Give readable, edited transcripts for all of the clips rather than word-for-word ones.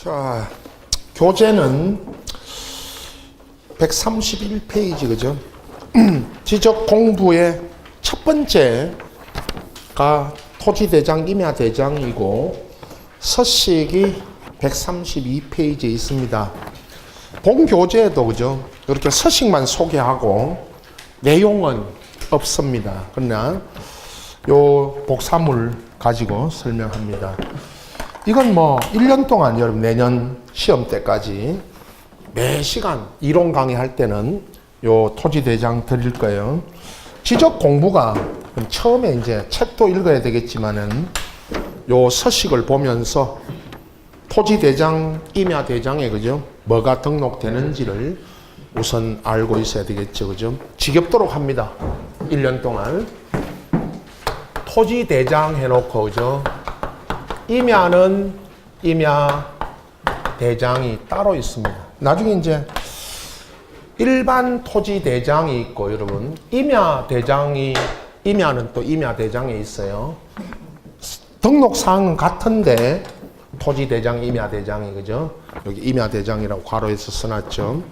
자, 교재는 131페이지, 그죠? 지적 공부의 첫 번째가 토지대장, 임야대장이고, 서식이 132페이지에 있습니다. 본 교재에도, 그죠? 이렇게 서식만 소개하고, 내용은 없습니다. 그러나, 요 복사물 가지고 설명합니다. 이건 뭐 1년 동안 여러분 내년 시험 때까지 매 시간 이론 강의할 때는 요 토지대장 드릴 거예요. 지적 공부가 처음에 이제 책도 읽어야 되겠지만은 요 서식을 보면서 토지대장, 임야대장에 그죠? 뭐가 등록되는지를 우선 알고 있어야 되겠죠. 그죠? 지겹도록 합니다. 1년 동안. 토지대장 해놓고 그죠? 임야는 임야대장이 따로 있습니다. 나중에 이제 일반 토지대장이 있고 여러분 임야는 또 임야대장에 있어요. 등록사항은 같은데 토지대장, 임야대장이 그죠? 여기 임야대장이라고 괄호에서 써놨죠.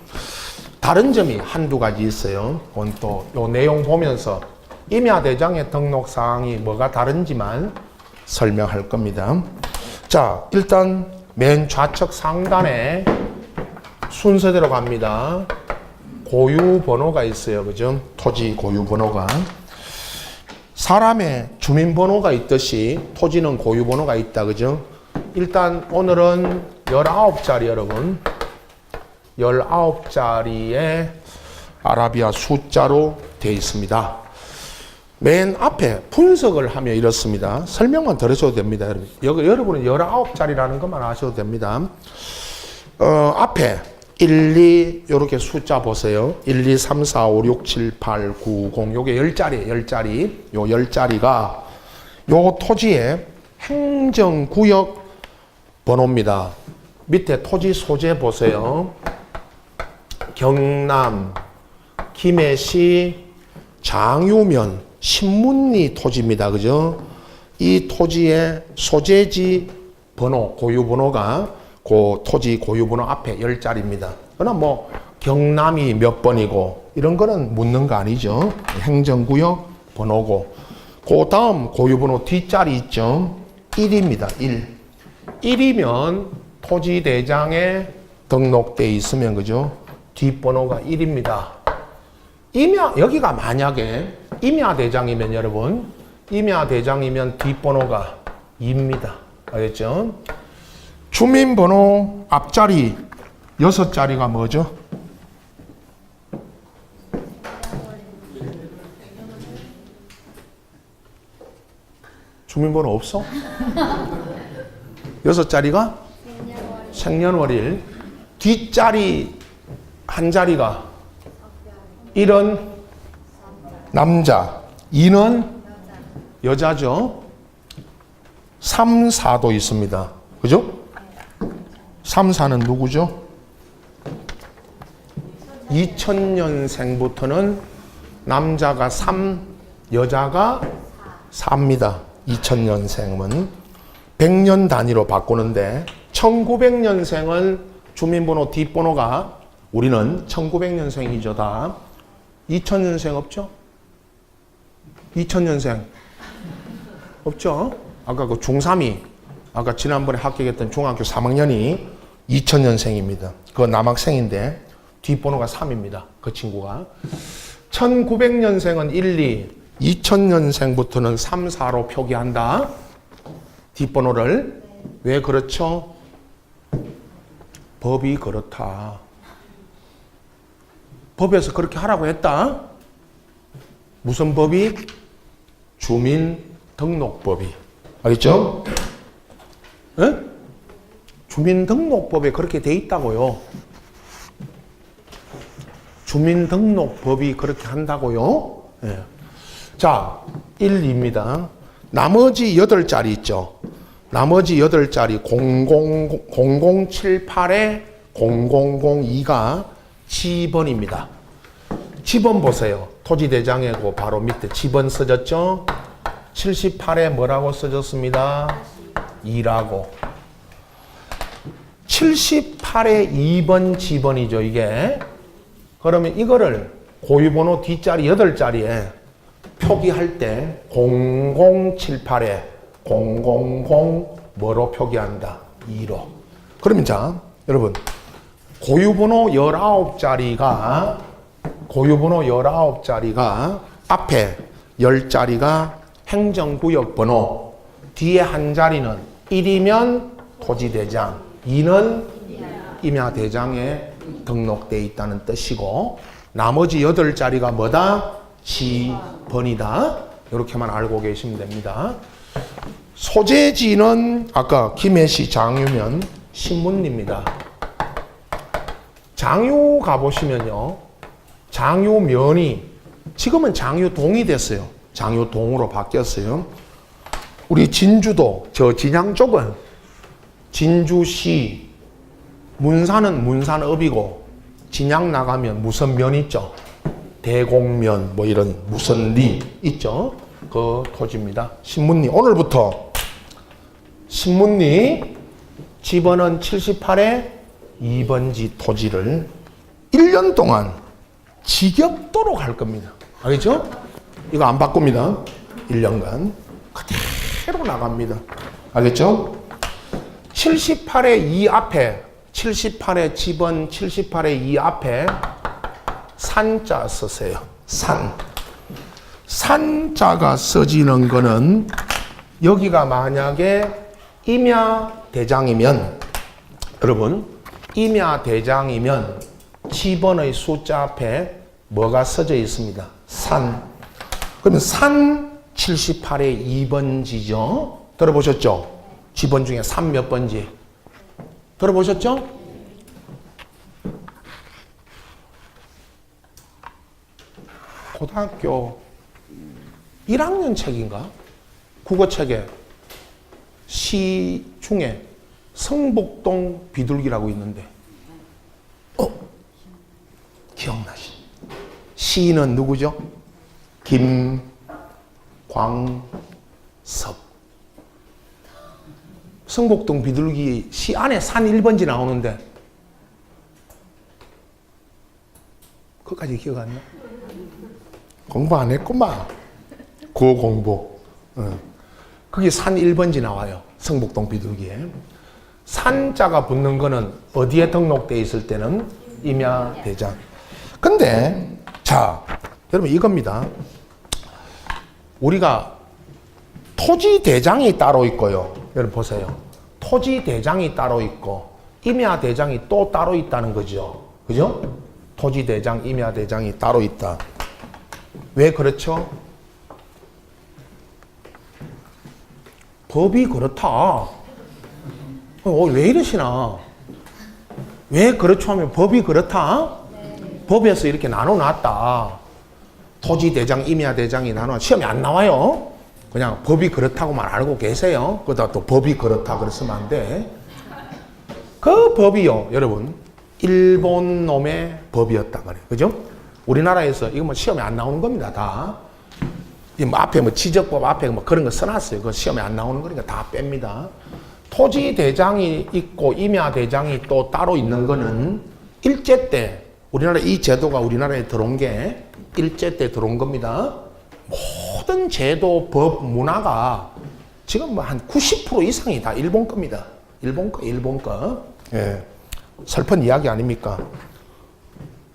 다른 점이 한두 가지 있어요. 그건 또 요 내용 보면서 임야대장의 등록사항이 뭐가 다른지만 설명할 겁니다. 자, 일단 맨 좌측 상단에 순서대로 갑니다. 고유번호가 있어요. 그죠? 토지 고유번호가. 사람의 주민번호가 있듯이 토지는 고유번호가 있다. 그죠? 일단 오늘은 19자리 여러분. 19자리의 아라비아 숫자로 되어 있습니다. 맨 앞에 분석을 하면 이렇습니다. 설명만 들으셔도 됩니다. 여러분은 19자리라는 것만 아셔도 됩니다. 앞에 1, 2 이렇게 숫자 보세요. 1, 2, 3, 4, 5, 6, 7, 8, 9, 0 요게 10자리예요. 10자리. 요 10자리가 요 토지의 행정구역 번호입니다. 밑에 토지 소재 보세요. 경남 김해시 장유면 신문리 토지입니다. 그죠? 이 토지의 소재지 번호, 고유번호가 그 토지 고유번호 앞에 10자리입니다. 그러나 뭐 경남이 몇 번이고 이런 거는 묻는 거 아니죠. 행정구역 번호고. 그 다음 고유번호 뒷자리 있죠. 1입니다. 1. 1이면 토지대장에 등록되어 있으면 그죠? 뒷번호가 1입니다. 여기가 만약에 임야대장이면 여러분, 임야대장이면 뒷번호가 2입니다. 알겠죠? 주민번호 앞자리 6자리가 뭐죠? 주민번호 없어? 6자리가? 생년월일. 뒷자리 한 자리가 1은 남자, 2는 여자죠. 3, 4도 있습니다. 그죠? 3, 4는 누구죠? 2000년생부터는 남자가 3, 여자가 4입니다. 2000년생은 100년 단위로 바꾸는데 1900년생은 주민번호 뒷번호가 우리는 1900년생이죠. 다 2000년생 없죠? 2000년생 없죠? 아까 그 중3이 아까 지난번에 합격했던 중학교 3학년이 2000년생입니다. 그 남학생인데 뒷번호가 3입니다. 그 친구가. 1900년생은 1, 2, 2000년생부터는 3, 4로 표기한다. 뒷번호를. 왜 그렇죠? 법이 그렇다. 법에서 그렇게 하라고 했다. 무슨 법이? 주민등록법이. 알겠죠? 네? 주민등록법에 그렇게 돼 있다고요. 주민등록법이 그렇게 한다고요. 네. 자, 1, 2입니다. 나머지 8자리 있죠. 나머지 8자리 0078에 0002가 지번입니다. 지번 보세요. 토지대장이고 바로 밑에 지번 써졌죠? 78에 뭐라고 써졌습니다? 2라고. 78의 2번 지번이죠, 이게. 그러면 이거를 고유번호 뒷자리 8자리에 표기할 때 0078에 000 뭐로 표기한다? 2로. 그러면 자, 여러분. 고유번호 19자리가 앞에 10자리가 행정구역 번호, 뒤에 한 자리는 1이면 토지대장, 2는 임야대장에 등록되어 있다는 뜻이고, 나머지 8자리가 뭐다? 지번이다. 이렇게만 알고 계시면 됩니다. 소재지는 아까 김해시 장유면 신문리입니다. 장유 가보시면요, 장유면이 지금은 장유동이 됐어요. 장유동으로 바뀌었어요. 우리 진주도 저 진양 쪽은 진주시, 문산은 문산읍이고, 진양 나가면 무선면 있죠. 대곡면 뭐 이런 무선리 있죠. 그 토지입니다. 신문리. 오늘부터 신문리 지번은 78에 2번지 토지를 1년 동안 지겹도록 할 겁니다. 알겠죠? 이거 안 바꿉니다. 1년간 그대로 나갑니다. 알겠죠? 78의 2 앞에, 78의 지번 78의 2 앞에 산자 쓰세요. 산자가 써지는 거는 여기가 만약에 임야대장이면, 여러분, 임야대장이면 지번의 숫자 앞에 뭐가 써져 있습니다? 산. 그러면 산 78의 2번지죠? 들어보셨죠? 지번 중에 산 몇 번지? 들어보셨죠? 고등학교 1학년 책인가? 국어책에 시 중에 성북동 비둘기라고 있는데, 기억나시? 시인은 누구죠? 김광섭. 성북동 비둘기 시 안에 산 1번지 나오는데, 그것까지 기억 안 나? 공부 안 했구만. 구어 공부. 거기 산 1번지 나와요. 성북동 비둘기에. 산자가 붙는 거는 어디에 등록되어 있을 때는 임야대장. 근데 자, 여러분 이겁니다. 우리가 토지대장이 따로 있고요. 여러분 보세요. 토지대장이 따로 있고 임야대장이 또 따로 있다는 거죠. 그죠? 토지대장, 임야대장이 따로 있다. 왜 그렇죠? 법이 그렇다. 왜 이러시나? 왜 그렇죠 하면 법이 그렇다? 법에서 이렇게 나눠놨다. 토지대장, 임야대장이 나눠. 시험에 안 나와요. 그냥 법이 그렇다고만 알고 계세요. 그러다 또 법이 그렇다 그랬으면 안 돼. 그 법이요, 여러분, 일본 놈의 법이었단 말이에요. 그죠? 우리나라에서 이거 뭐 시험에 안 나오는 겁니다, 다. 뭐 앞에 뭐 지적법 앞에 뭐 그런 거 써놨어요. 그 시험에 안 나오는 거니까 다 뺍니다. 토지대장이 있고 임야대장이 또 따로 있는 거는 일제 때, 우리나라 이 제도가 우리나라에 들어온 게 일제 때 들어온 겁니다. 모든 제도, 법, 문화가 지금 뭐 한 90% 이상이 다 일본 겁니다. 일본 거. 예. 슬픈 이야기 아닙니까?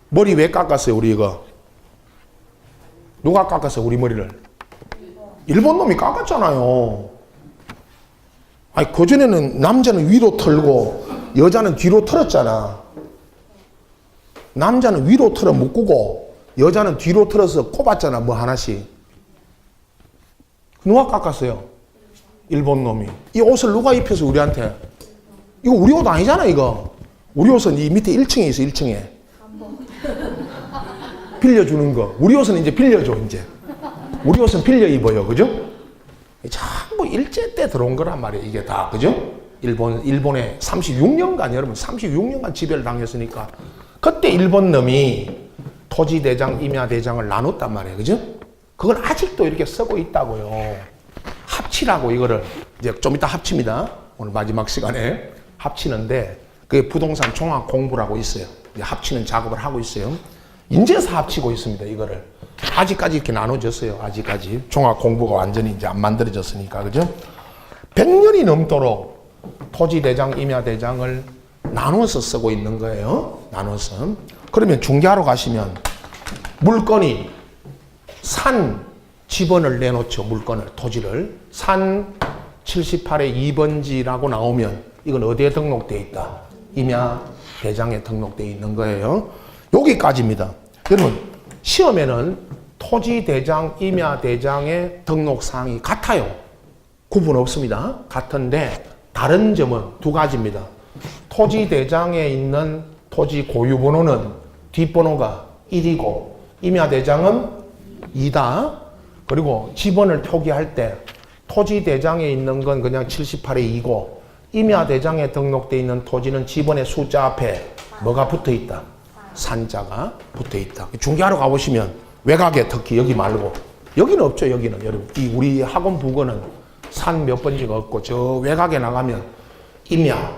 머리 왜 깎았어요, 우리 이거? 누가 깎았어요, 우리 머리를? 일본 놈이 깎았잖아요. 아니, 그전에는 남자는 위로 털고 여자는 뒤로 털었잖아. 남자는 위로 털어 묶고 여자는 뒤로 털어서 꼽았잖아, 뭐 하나씩. 누가 깎았어요? 일본 놈이. 이 옷을 누가 입혀서 우리한테? 이거 우리 옷 아니잖아, 이거. 우리 옷은 이 밑에 1층에 있어, 1층에. 빌려주는 거. 우리 옷은 이제 빌려줘, 이제. 우리 옷은 빌려 입어요, 그죠? 전부 일제 때 들어온 거란 말이에요, 이게 다, 그죠? 일본에 36년간, 여러분, 36년간 지배를 당했으니까. 그때 일본 놈이 토지대장, 임야대장을 나눴단 말이에요, 그죠? 그걸 아직도 이렇게 쓰고 있다고요. 합치라고 이거를. 이제 좀 이따 합칩니다. 오늘 마지막 시간에 합치는데, 그게 부동산 종합 공부라고 있어요. 합치는 작업을 하고 있어요. 인제서 합치고 있습니다. 이거를. 아직까지 이렇게 나눠졌어요. 아직까지. 종합 공부가 완전히 이제 안 만들어졌으니까. 그죠? 100년이 넘도록 토지대장, 임야대장을 나눠서 쓰고 있는 거예요. 나눠서. 그러면 중개하러 가시면 물건이 산 지번을 내놓죠. 물건을, 토지를. 산 78의 2번지라고 나오면 이건 어디에 등록되어 있다? 임야대장에 등록되어 있는 거예요. 여기까지입니다. 여러분, 시험에는 토지대장, 임야대장의 등록사항이 같아요. 구분 없습니다. 같은데 다른 점은 두 가지입니다. 토지대장에 있는 토지 고유번호는 뒷번호가 1이고 임야대장은 2다. 그리고 지번을 표기할 때 토지대장에 있는 건 그냥 78의 2고 임야대장에 등록되어 있는 토지는 지번의 숫자 앞에 뭐가 붙어 있다? 산자가 붙어 있다. 중개하러 가보시면 외곽에 특히 여기 말고 여기는 없죠. 여기는 여러분 이 우리 학원 부근은 산 몇 번지가 없고 저 외곽에 나가면 임야,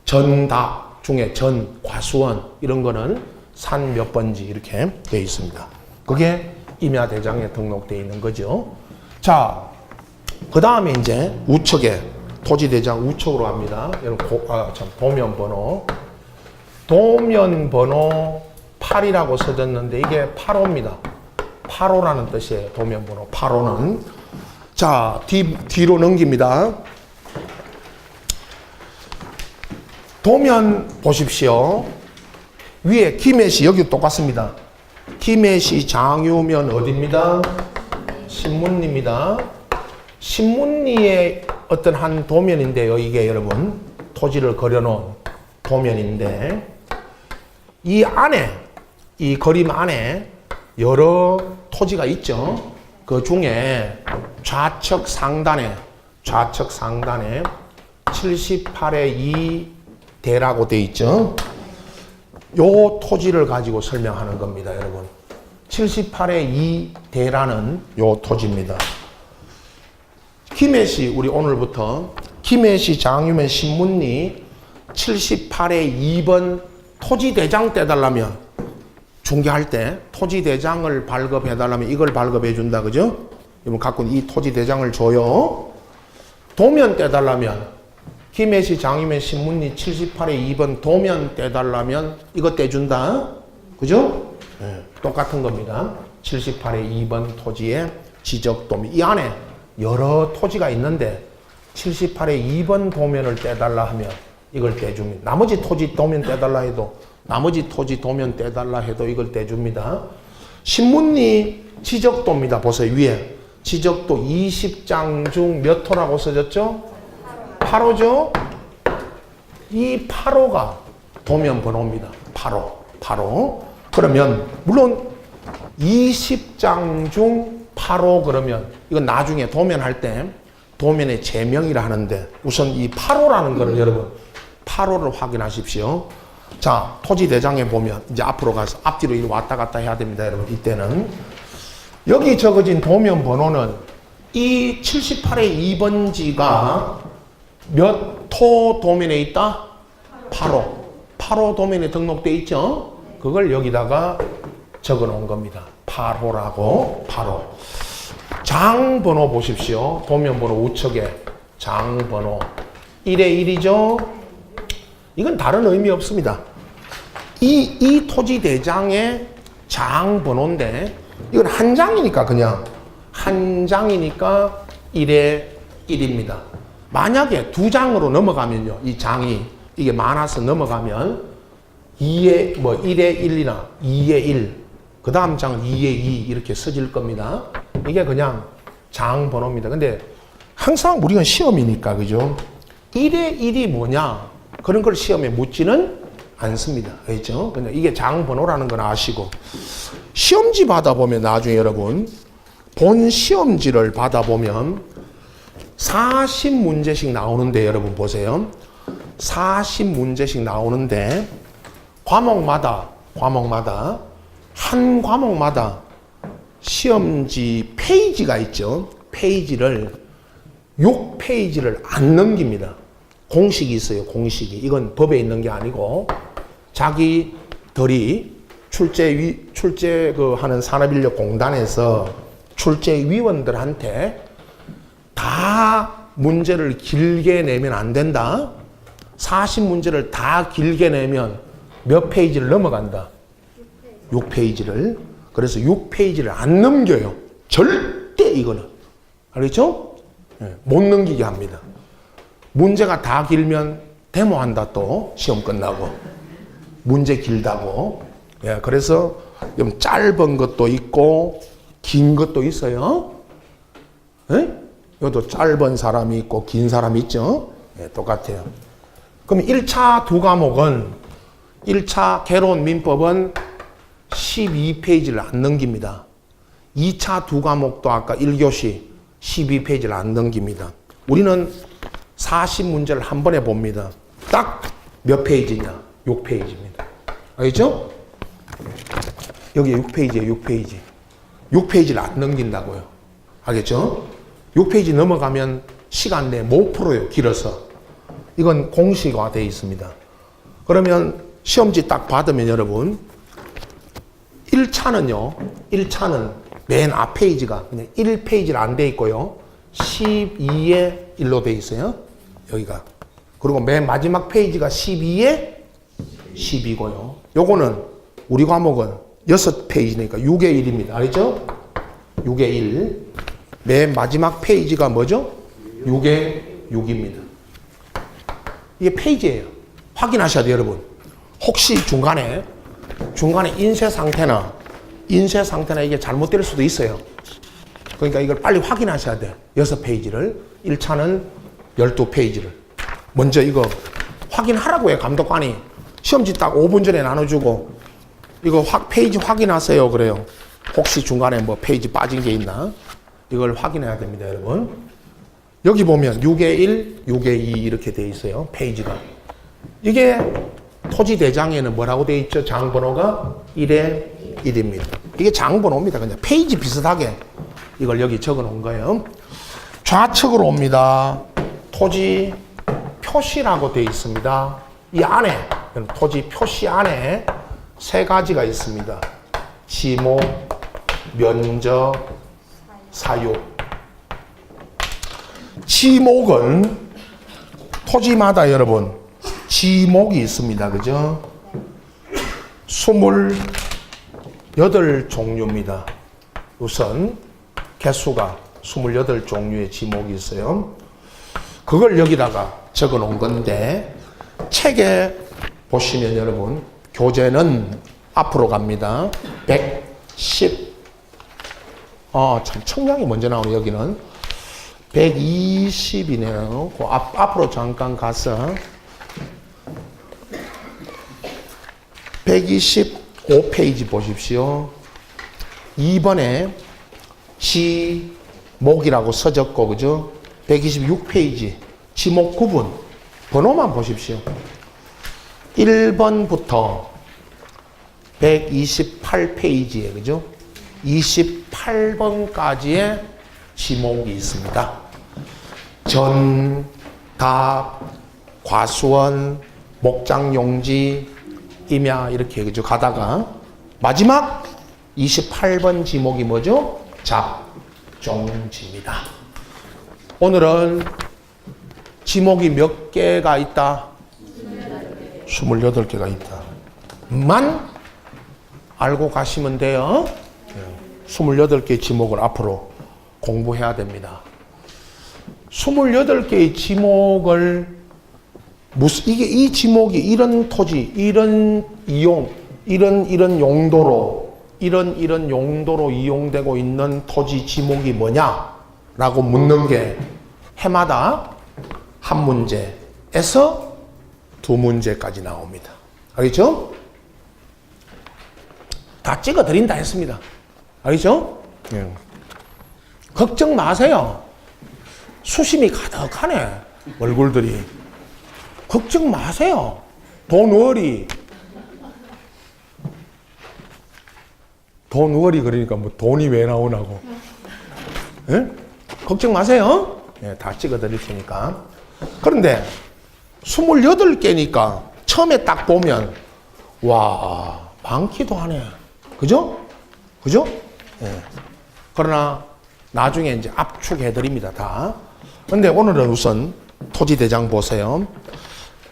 전닭 중에 전, 과수원 이런 거는 산 몇 번지 이렇게 되어 있습니다. 그게 임야대장에 등록되어 있는 거죠. 자, 그 다음에 이제 우측에 토지대장 우측으로 합니다. 여러분 도면번호. 도면번호 8이라고 써졌는데 이게 8호입니다. 8호라는 뜻이에요. 도면번호 8호는. 자, 뒤로 넘깁니다. 도면 보십시오. 위에 김해시 여기 똑같습니다. 김해시 장유면 어디입니다? 신문리입니다. 신문리의 어떤 한 도면인데요. 이게 여러분 토지를 그려놓은 도면인데 이 안에 이 그림 안에 여러 토지가 있죠. 그 중에 좌측 상단에 78의 2대라고 되어 있죠. 요 토지를 가지고 설명하는 겁니다, 여러분. 78의 2대라는 요 토지입니다. 김해시 우리 오늘부터 김해시 장유면 신문리 78의 2번 토지대장 떼달라면 중개할 때 토지대장을 발급해달라면 이걸 발급해준다. 그죠? 이분 갖고 이 토지대장을 줘요. 도면 떼달라면 김해시 장유면 신문리 78의 2번 도면 떼달라면 이거 떼준다. 그죠? 네, 똑같은 겁니다. 78의 2번 토지의 지적도면 이 안에 여러 토지가 있는데 78의 2번 도면을 떼달라 하면 이걸 떼줍니다. 나머지 토지 도면 떼달라 해도 이걸 떼줍니다. 신문리 지적도입니다. 보세요. 위에 지적도 20장 중 몇 호라고 써졌죠? 8호죠? 이 8호가 도면 번호입니다. 8호. 그러면 물론 20장 중 8호 그러면 이건 나중에 도면할 때 도면의 제명이라 하는데 우선 이 8호라는 거를 여러분 8호를 확인하십시오. 자, 토지대장에 보면 이제 앞으로 가서 앞뒤로 이렇게 왔다 갔다 해야 됩니다. 여러분 이때는 여기 적어진 도면 번호는 이 78의 2번지가 몇 호 도면에 있다? 8호 도면에 등록되어 있죠? 그걸 여기다가 적어 놓은 겁니다. 8호라고 8호. 장번호 보십시오. 도면번호 우측에 장번호 1의 1이죠? 이건 다른 의미 없습니다. 이 토지대장의 장번호인데 이건 한 장이니까 그냥 한 장이니까 1의 1입니다. 만약에 두 장으로 넘어가면요. 이 장이 이게 많아서 넘어가면 1의 1이나 2의 1, 그 다음 장은 2의 2 이렇게 써질 겁니다. 이게 그냥 장번호입니다. 근데 항상 우리가 시험이니까 그죠? 1의 1이 뭐냐? 그런 걸 시험에 묻지는 않습니다. 그렇죠? 근데 이게 장번호라는 건 아시고 시험지 받아보면 나중에 여러분 본 시험지를 받아보면 40문제씩 나오는데 여러분 보세요. 40문제씩 나오는데 과목마다 한 과목마다 시험지 페이지가 있죠. 페이지를 6페이지를 안 넘깁니다. 공식이 있어요. 공식이. 이건 법에 있는 게 아니고 자기들이 출제 하는 산업인력공단에서 출제위원들한테 다 문제를 길게 내면 안 된다. 40문제를 다 길게 내면 몇 페이지를 넘어간다. 6페이지를. 그래서 6페이지를 안 넘겨요. 절대 이거는. 알겠죠? 네, 못 넘기게 합니다. 문제가 다 길면 데모한다 또 시험 끝나고. 문제 길다고. 예, 그래서 좀 짧은 것도 있고 긴 것도 있어요. 예? 이것도 짧은 사람이 있고 긴 사람이 있죠. 예, 똑같아요. 그럼 1차 두 과목은 1차 개론 민법은 12페이지를 안 넘깁니다. 2차 두 과목도 아까 1교시 12페이지를 안 넘깁니다. 우리는 40문제를 한 번에 봅니다. 딱 몇 페이지냐? 6페이지입니다. 알겠죠? 여기 6페이지예요. 6페이지. 6페이지를 안 넘긴다고요. 알겠죠? 6페이지 넘어가면 시간 내에 못 풀어요. 길어서. 이건 공식화되어 있습니다. 그러면 시험지 딱 받으면 여러분 1차는요. 1차는 맨 앞 페이지가 그냥 1페이지를 안 돼 있고요. 12에 1로 돼 있어요. 여기가. 그리고 맨 마지막 페이지가 12에 10이고요. 요거는 우리 과목은 6페이지니까 6에 1입니다. 알겠죠? 6에 1. 맨 마지막 페이지가 뭐죠? 6에 6입니다. 이게 페이지예요. 확인하셔야 돼요, 여러분. 혹시 중간에 인쇄 상태나 이게 잘못될 수도 있어요. 그러니까 이걸 빨리 확인하셔야 돼요. 6페이지를. 1차는 12페이지를. 먼저 이거 확인하라고 해요, 감독관이. 시험지 딱 5분 전에 나눠주고 이거 페이지 확인하세요 그래요. 혹시 중간에 뭐 페이지 빠진 게 있나? 이걸 확인해야 됩니다, 여러분. 여기 보면 6에 1, 6에 2 이렇게 돼 있어요, 페이지가. 이게 토지대장에는 뭐라고 돼 있죠? 장번호가 1에 1입니다. 이게 장번호입니다. 그냥 페이지 비슷하게 이걸 여기 적어 놓은 거예요. 좌측으로 옵니다. 토지 표시라고 돼 있습니다. 이 안에, 토지 표시 안에 세 가지가 있습니다. 지목, 면적, 사육. 지목은 토지마다 여러분 지목이 있습니다. 그죠? 28종류입니다. 우선 개수가 28종류의 지목이 있어요. 그걸 여기다가 적어 놓은 건데 책에 보시면 여러분 교재는 앞으로 갑니다. 110. 참 청량이 먼저 나오네. 여기는 120이네요. 그 앞으로 잠깐 가서 125페이지 보십시오. 2번에 지목이라고 써졌고, 그죠? 126페이지 지목 구분 번호만 보십시오. 1번부터 128페이지에, 그죠? 28번까지의 지목이 있습니다. 전, 답, 과수원, 목장용지, 임야 이렇게 그죠? 가다가 마지막 28번 지목이 뭐죠? 잡종지입니다. 오늘은 지목이 몇 개가 있다? 28개가 있다. 만 알고 가시면 돼요. 28개의 지목을 앞으로 공부해야 됩니다. 28개의 지목을 이 지목이 이런 토지, 이런 이용, 이런 용도로, 이런 용도로 이용되고 있는 토지 지목이 뭐냐라고 묻는 게 해마다 한 문제에서 두 문제까지 나옵니다. 알겠죠? 다 찍어 드린다 했습니다. 알겠죠? 예. 걱정 마세요. 수심이 가득하네, 얼굴들이. 걱정 마세요. 돈워리 그러니까 뭐 돈이 왜 나오나고. 예? 걱정 마세요. 예, 다 찍어 드릴 테니까. 그런데 28개니까 처음에 딱 보면 와 많기도 하네. 그죠? 그죠? 예. 그러나 나중에 이제 압축해 드립니다. 다. 근데 오늘은 우선 토지 대장 보세요.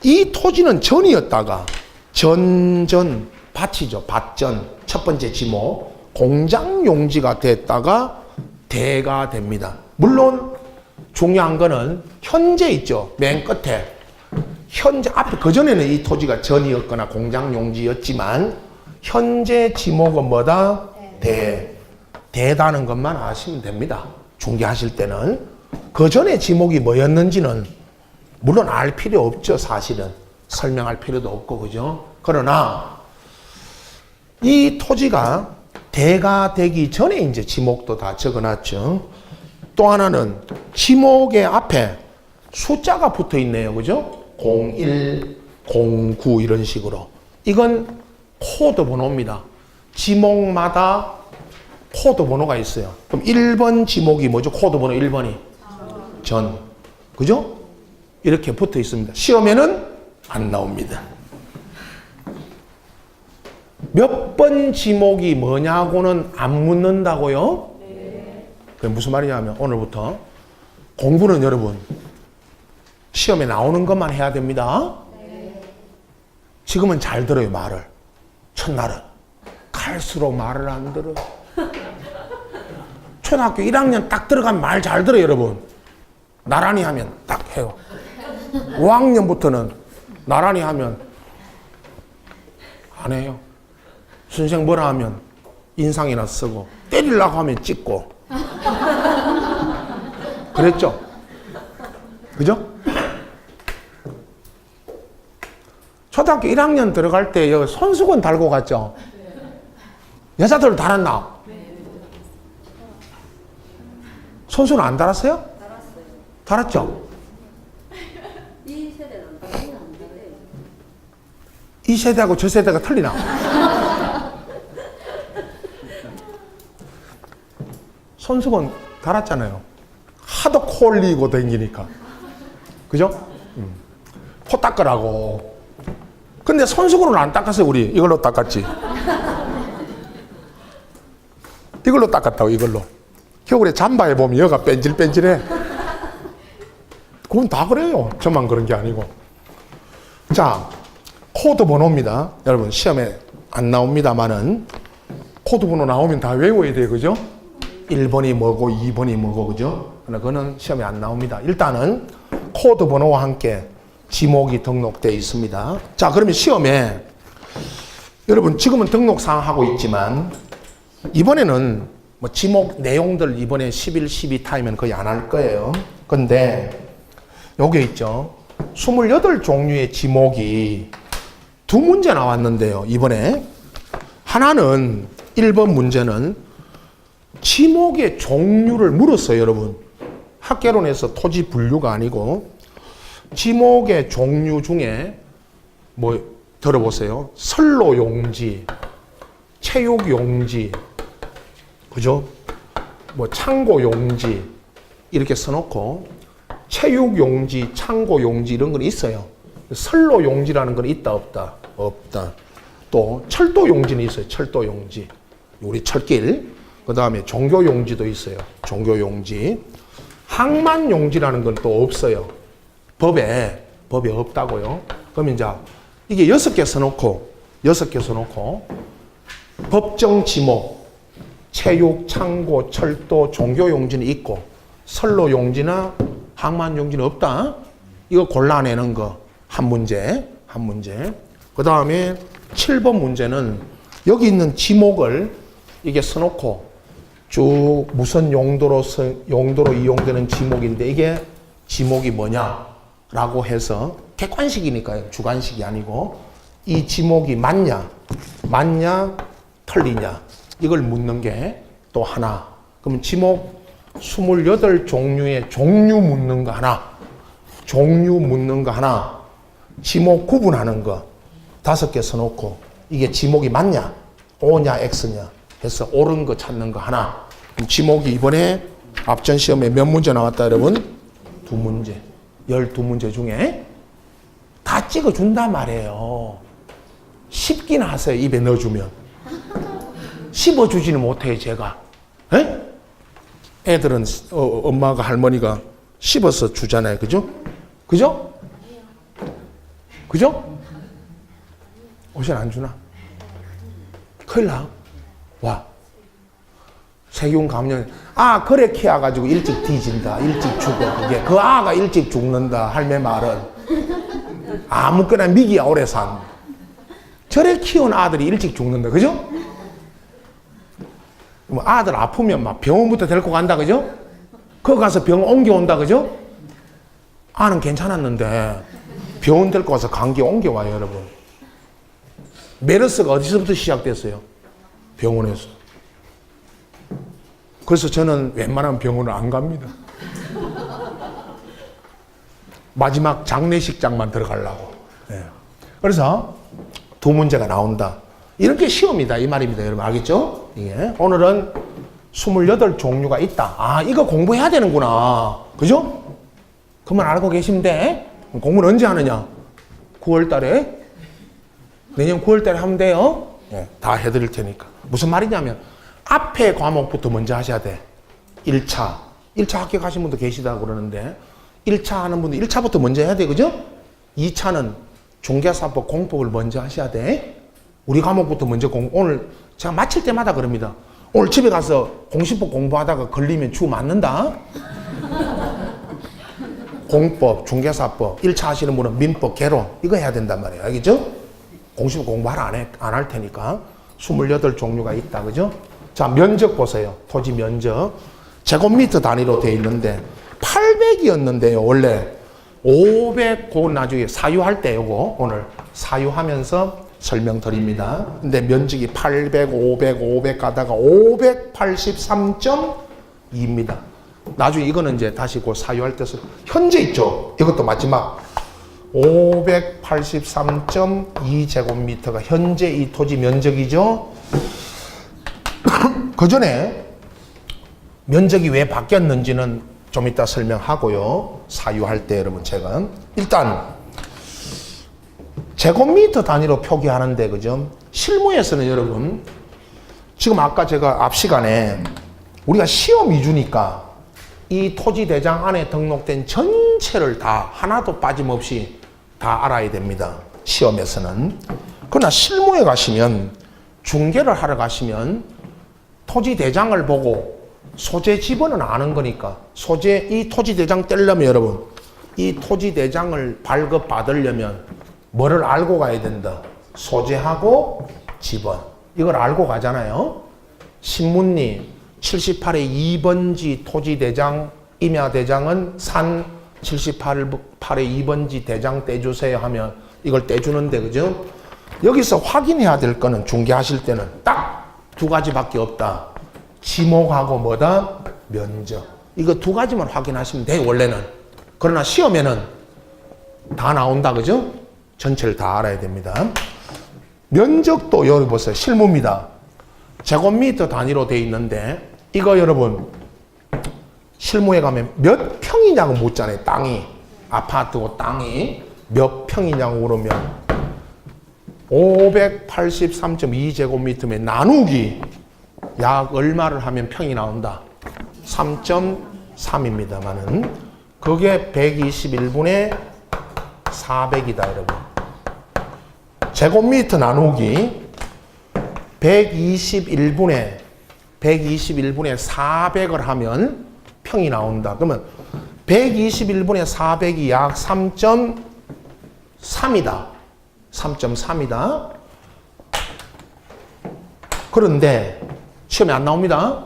이 토지는 전이었다가 밭이죠. 밭전 첫 번째 지목 공장 용지가 됐다가 대가 됩니다. 물론 중요한 거는 현재 있죠. 맨 끝에 현재 앞에 그전에는 이 토지가 전이었거나 공장 용지였지만 현재 지목은 뭐다? 대다는 것만 아시면 됩니다. 중개하실 때는 그전에 지목이 뭐였는지는 물론 알 필요 없죠. 사실은 설명할 필요도 없고 그죠? 그러나 이 토지가 대가 되기 전에 이제 지목도 다 적어놨죠. 또 하나는 지목의 앞에 숫자가 붙어 있네요. 그죠? 01, 09 이런 식으로. 이건 코드 번호입니다. 지목마다 코드 번호가 있어요. 그럼 1번 지목이 뭐죠? 코드 번호 1번이 전. 그죠? 이렇게 붙어 있습니다. 시험에는 안 나옵니다. 몇 번 지목이 뭐냐고는 안 묻는다고요? 네. 그게 무슨 말이냐면 오늘부터 공부는 여러분 시험에 나오는 것만 해야 됩니다. 네. 지금은 잘 들어요. 말을. 첫날은 갈수록 말을 안 들어. 초등학교 1학년 딱 들어가면 말 잘 들어요. 여러분. 나란히 하면 딱 해요. 5학년부터는 나란히 하면 안 해요. 선생 뭐라 하면 인상이나 쓰고 때리려고 하면 찍고 그랬죠? 그죠? 초등학교 1학년 들어갈 때 여기 손수건 달고 갔죠? 여자들 달았나? 손수건 안 달았어요? 달았어요. 달았죠? 이 세대는 안 달아요. 이 세대하고 저 세대가 틀리나? 손수건 달았잖아요. 하도 코 올리고 다니니까. 그죠? 코 닦으라고. 근데 손수건으로 안 닦았어요, 우리. 이걸로 닦았지. 이걸로 닦았다고, 이걸로. 겨울에 잠바에 보면 여가 뺀질뺀질해. 그건 다 그래요. 저만 그런 게 아니고. 자, 코드 번호입니다. 여러분, 시험에 안 나옵니다만은 코드 번호 나오면 다 외워야 돼요. 그죠? 1번이 뭐고 2번이 뭐고 그죠? 그거는 시험에 안 나옵니다. 일단은 코드 번호와 함께 지목이 등록되어 있습니다. 자, 그러면 시험에 여러분 지금은 등록사항 하고 있지만 이번에는 뭐 지목 내용들 이번에 11, 12 타이면 거의 안 할 거예요. 근데 요게 있죠. 28종류의 지목이 두 문제 나왔는데요. 이번에 하나는 1번 문제는 지목의 종류를 물었어요, 여러분. 학개론에서 토지 분류가 아니고 지목의 종류 중에 뭐 들어보세요. 선로용지, 체육용지, 그죠? 뭐 창고용지 이렇게 써놓고 체육용지, 창고용지 이런 건 있어요. 선로용지라는 건 있다 없다? 없다. 또 철도용지는 있어요. 철도용지. 우리 철길. 그 다음에 종교용지도 있어요. 종교용지. 항만용지라는 건 또 없어요. 법에 없다고요. 그럼 이제 이게 6개 써놓고 법정 지목, 체육, 창고, 철도, 종교용지는 있고 선로용지나 항만용지는 없다. 이거 골라내는 거 한 문제. 그 다음에 7번 문제는 여기 있는 지목을 이게 써놓고 쭉 무슨 용도로 이용되는 지목인데 이게 지목이 뭐냐라고 해서 객관식이니까요. 주관식이 아니고 이 지목이 맞냐 틀리냐 이걸 묻는 게 또 하나. 그럼 지목 28종류의 종류 묻는 거 하나. 지목 구분하는 거 5개 써놓고 이게 지목이 맞냐 O냐 X냐 해서 옳은 거 찾는 거 하나. 지목이 이번에 앞전 시험에 몇 문제 나왔다 여러분? 2문제. 12문제 중에 다 찍어준단 말이에요. 씹긴 하세요. 입에 넣어주면. 씹어주지는 못해요, 제가. 에? 애들은 엄마가 할머니가 씹어서 주잖아요. 그죠? 그죠? 그죠? 옷은 안 주나? 큰일 나. 와. 세균 감염. 아, 그래 키워가지고 일찍 뒤진다. 일찍 죽어. 그게. 그 아가 일찍 죽는다. 할매 말은. 아무거나 미기야 오래 산. 저래 키운 아들이 일찍 죽는다. 그죠? 뭐 아들 아프면 막 병원부터 데리고 간다. 그죠? 거기 가서 병 옮겨온다. 그죠? 아는 괜찮았는데 병원 데리고 와서 감기 옮겨와요, 여러분. 메르스가 어디서부터 시작됐어요? 병원에서. 그래서 저는 웬만하면 병원을 안 갑니다. 마지막 장례식장만 들어가려고. 네. 그래서 두 문제가 나온다. 이런 게 시험이다 이 말입니다. 여러분 알겠죠? 예. 오늘은 28종류가 있다. 아, 이거 공부해야 되는구나. 그죠? 그만 알고 계시면 돼. 공부는 언제 하느냐? 9월 달에. 내년 9월 달에 하면 돼요. 예. 다 해드릴 테니까. 무슨 말이냐면 앞에 과목부터 먼저 하셔야 돼. 1차. 1차 합격하신 분도 계시다 그러는데 1차 하는 분도 1차부터 먼저 해야 돼. 그죠? 2차는 중개사법 공법을 먼저 하셔야 돼. 우리 과목부터 먼저 오늘 제가 마칠 때마다 그럽니다. 오늘 집에 가서 공시법 공부하다가 걸리면 주 맞는다. 공법, 중개사법, 1차 하시는 분은 민법, 개론 이거 해야 된단 말이에요. 알겠죠? 공시법 공부하라 안 할 테니까 28종류가 있다. 그죠? 자, 면적 보세요. 토지 면적. 제곱미터 단위로 되어 있는데 800이었는데요. 원래 500, 그 나중에 사유할 때 요거 오늘 사유하면서 설명드립니다. 근데 면적이 800, 500, 500 가다가 583.2입니다. 나중에 이거는 이제 다시 그 사유할 때 현재 있죠. 이것도 마지막 583.2제곱미터가 현재 이 토지 면적이죠. 그 전에 면적이 왜 바뀌었는지는 좀 이따 설명하고요. 사유할 때 여러분 제가 일단 제곱미터 단위로 표기하는데 그죠? 실무에서는 여러분 지금 아까 제가 앞 시간에 우리가 시험 위주니까 이 토지대장 안에 등록된 전체를 다 하나도 빠짐없이 다 알아야 됩니다. 시험에서는. 그러나 실무에 가시면 중개를 하러 가시면 토지대장을 보고 소재 지번은 아는 거니까 소재 이 토지대장 떼려면 여러분 이 토지대장을 발급받으려면 뭐를 알고 가야 된다? 소재하고 지번. 이걸 알고 가잖아요. 신문리 78의 2번지 토지대장 임야대장은 산 78의 2번지 대장 떼주세요 하면 이걸 떼주는데 그죠? 여기서 확인해야 될 거는 중개하실 때는 딱 두 가지밖에 없다. 지목하고 뭐다? 면적. 이거 두 가지만 확인하시면 돼요, 원래는. 그러나 시험에는 다 나온다, 그죠? 전체를 다 알아야 됩니다. 면적도 여기 보세요. 실무입니다. 제곱미터 단위로 되어 있는데 이거 여러분 실무에 가면 몇 평이냐고 묻잖아요. 땅이. 아파트고 땅이 몇 평이냐고 그러면 583.2제곱미터면 나누기 약 얼마를 하면 평이 나온다? 3.3입니다만은 그게 121분의 400이다 여러분. 제곱미터 나누기 121분의 400을 하면 평이 나온다. 그러면 121분의 400이 약 3.3이다. 3.3이다. 그런데 시험에 안 나옵니다.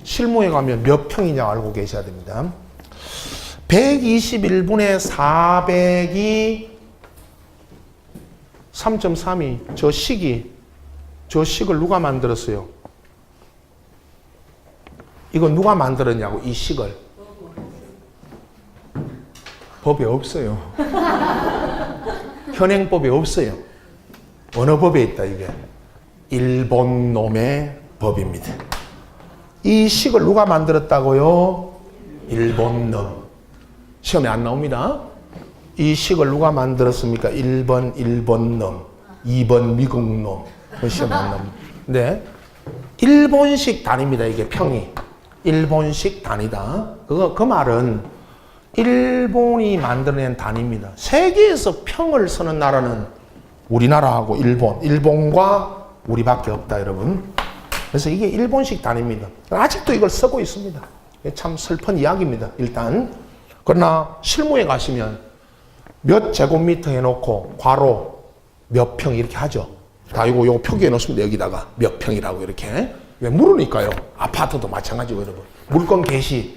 실무에 가면 몇 평이냐 알고 계셔야 됩니다. 121분의 400이 3.3이 저 식을 누가 만들었어요? 이거 누가 만들었냐고 이 식을. 법에 없어요. 현행법에 없어요. 어느 법에 있다 이게? 일본 놈의 법입니다. 이 식을 누가 만들었다고요? 일본 놈. 시험에 안 나옵니다. 이 식을 누가 만들었습니까? 1번 일본놈, 2번 미국놈. 그 시험 안 나옵니다. 네. 일본식 단위입니다. 이게 평이. 일본식 단위다. 그 말은 일본이 만들어낸 단위입니다. 세계에서 평을 쓰는 나라는 우리나라하고 일본과 우리밖에 없다, 여러분. 그래서 이게 일본식 단위입니다. 아직도 이걸 쓰고 있습니다. 참 슬픈 이야기입니다. 일단. 그러나 실무에 가시면 몇 제곱미터 해놓고 괄호 몇 평 이렇게 하죠. 다 요거 표기해 놓습니다. 여기다가 몇 평이라고 이렇게. 왜 물으니까요. 아파트도 마찬가지고 여러분. 물건 게시